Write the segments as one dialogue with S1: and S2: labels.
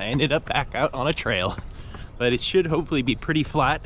S1: I ended up back out on a trail, but it should hopefully be pretty flat.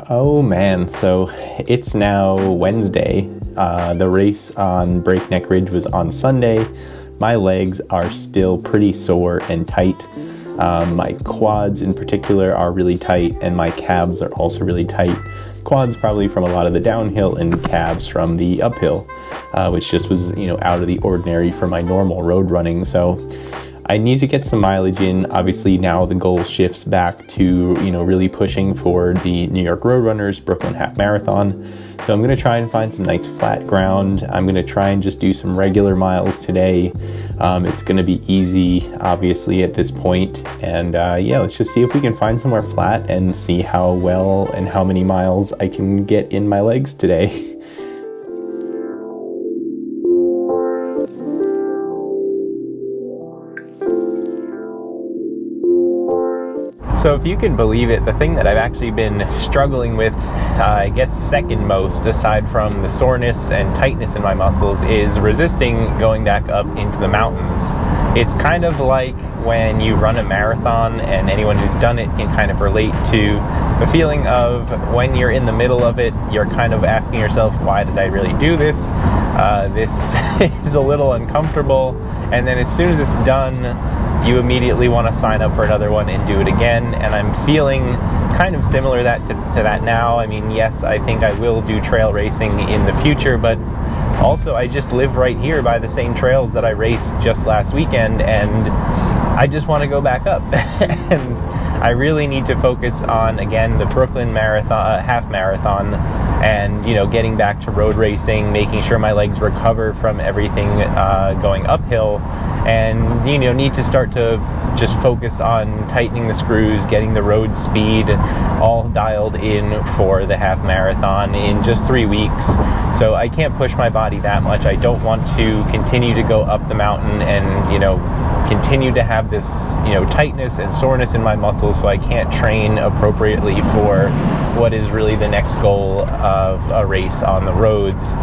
S1: Oh man, so it's now Wednesday. The race on Breakneck Ridge was on Sunday. My legs are still pretty sore and tight. My quads in particular are really tight, and my calves are also really tight. Quads probably from a lot of the downhill, and calves from the uphill, which just was, out of the ordinary for my normal road running. So I need to get some mileage in. Obviously now the goal shifts back to, really pushing for the New York Roadrunners Brooklyn Half Marathon. So I'm going to try and find some nice flat ground. I'm going to try and just do some regular miles today. It's going to be easy, obviously, at this point. And yeah, let's just see if we can find somewhere flat and see how well and how many miles I can get in my legs today. So if you can believe it, the thing that I've actually been struggling with, I guess second most, aside from the soreness and tightness in my muscles, is resisting going back up into the mountains. It's kind of like when you run a marathon, and anyone who's done it can kind of relate to the feeling of when you're in the middle of it, you're kind of asking yourself, why did I really do this? This is a little uncomfortable, and then as soon as it's done, you immediately want to sign up for another one and do it again. And I'm feeling kind of similar to that now. I mean, yes, I think I will do trail racing in the future, but also I just live right here by the same trails that I raced just last weekend, and I just want to go back up. And I really need to focus on, again, the Brooklyn Marathon, half marathon, and getting back to road racing, making sure my legs recover from everything going uphill, and need to start to just focus on tightening the screws, getting the road speed all dialed in for the half marathon in just 3 weeks. So I can't push my body that much. I don't want to continue to go up the mountain and continue to have this tightness and soreness in my muscles, so I can't train appropriately for what is really the next goal of a race on the roads.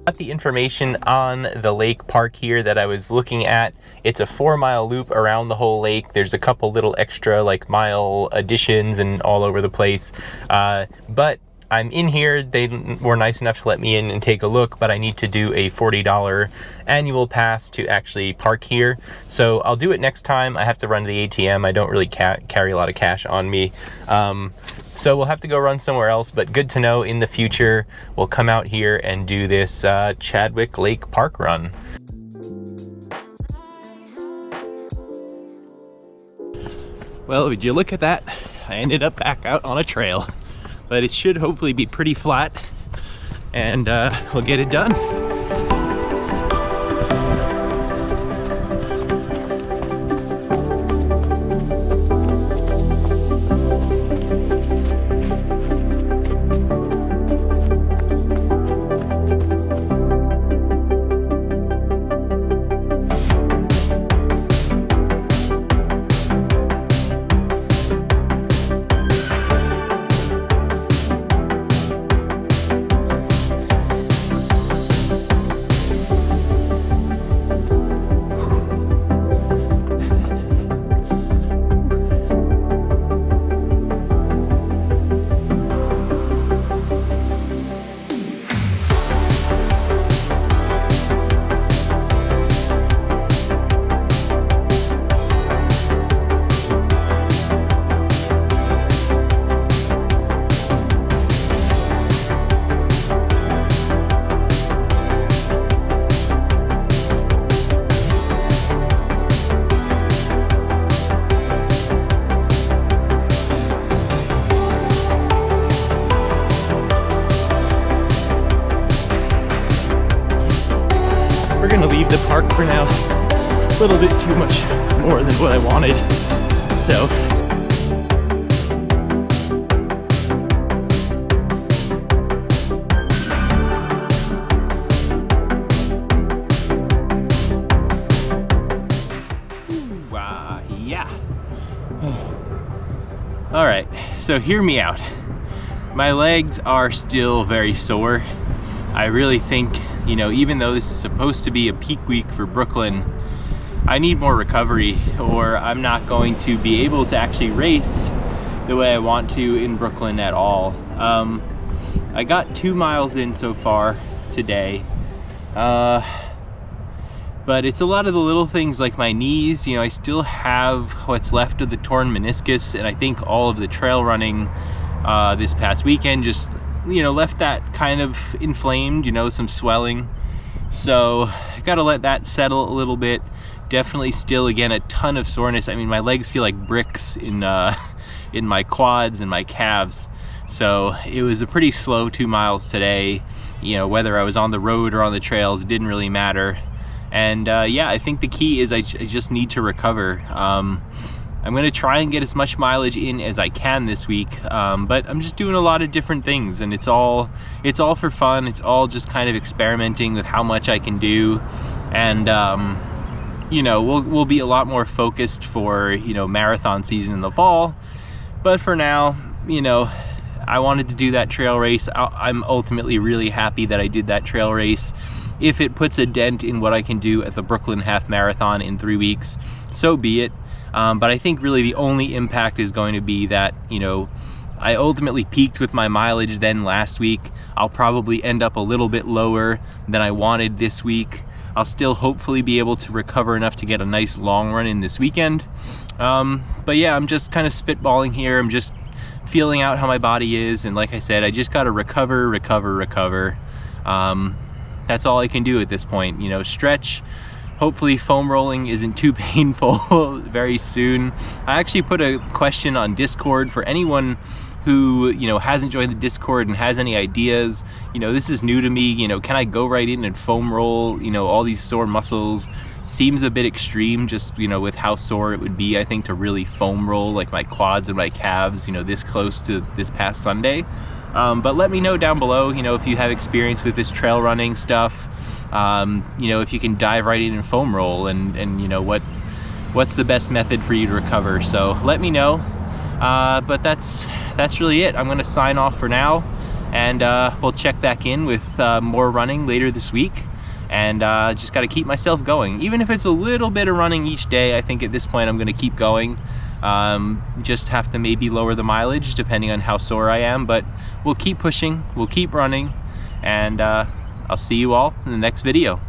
S1: Got the information on the lake park here that I was looking at. It's a 4-mile loop around the whole lake. There's a couple little extra mile additions and all over the place, but I'm in here. They were nice enough to let me in and take a look, but I need to do a $40 annual pass to actually park here. So I'll do it next time. I have to run to the ATM. I don't really carry a lot of cash on me. So we'll have to go run somewhere else, but good to know in the future we'll come out here and do this Chadwick Lake Park run. Well, would you look at that? I ended up back out on a trail, but it should hopefully be pretty flat, and we'll get it done.
S2: leave the park for now. A little bit too much more than what I wanted. So yeah. All right, so hear me out. My legs are still very sore. I really think, you know, even though this is supposed to be a peak week for Brooklyn, I need more recovery or I'm not going to be able to actually race the way I want to in Brooklyn at all. I got 2 miles in so far today. But it's a lot of the little things like my knees. You know, I still have what's left of the torn meniscus, and I think all of the trail running this past weekend just, you know, left that kind of inflamed, you know, some swelling. So I gotta let that settle a little bit. Definitely still, again, a ton of soreness. I mean, my legs feel like bricks in my quads and my calves. So it was a pretty slow 2 miles today. You know, whether I was on the road or on the trails, it didn't really matter. And yeah, I think the key is I just need to recover. I'm gonna try and get as much mileage in as I can this week, but I'm just doing a lot of different things, and it's all for fun. It's all just kind of experimenting with how much I can do, and you know, we'll be a lot more focused for, you know, marathon season in the fall. But for now, you know, I wanted to do that trail race. I'm ultimately really happy that I did that trail race. If it puts a dent in what I can do at the Brooklyn Half Marathon in 3 weeks, so be it. But I think really the only impact is going to be that, you know, I ultimately peaked with my mileage then last week. I'll probably end up a little bit lower than I wanted this week. I'll still hopefully be able to recover enough to get a nice long run in this weekend. But yeah, I'm just kind of spitballing here. I'm just feeling out how my body is. And like I said, I just got to recover. That's all I can do at this point. You know, stretch. Hopefully foam rolling isn't too painful very soon. I actually put a question on Discord for anyone who, you know, hasn't joined the Discord and has any ideas. You know, this is new to me. You know, can I go right in and foam roll, you know, all these sore muscles? Seems a bit extreme, just, you know, with how sore it would be, I think, to really foam roll like my quads and my calves, you know, this close to this past Sunday. But let me know down below, you know, if you have experience with this trail running stuff, you know, if you can dive right in and foam roll, and you know, what's the best method for you to recover. So let me know. But that's really it. I'm going to sign off for now, and we'll check back in with more running later this week. And just got to keep myself going. Even if it's a little bit of running each day, I think at this point I'm going to keep going. Just have to maybe lower the mileage depending on how sore I am, but we'll keep pushing, we'll keep running, and I'll see you all in the next video.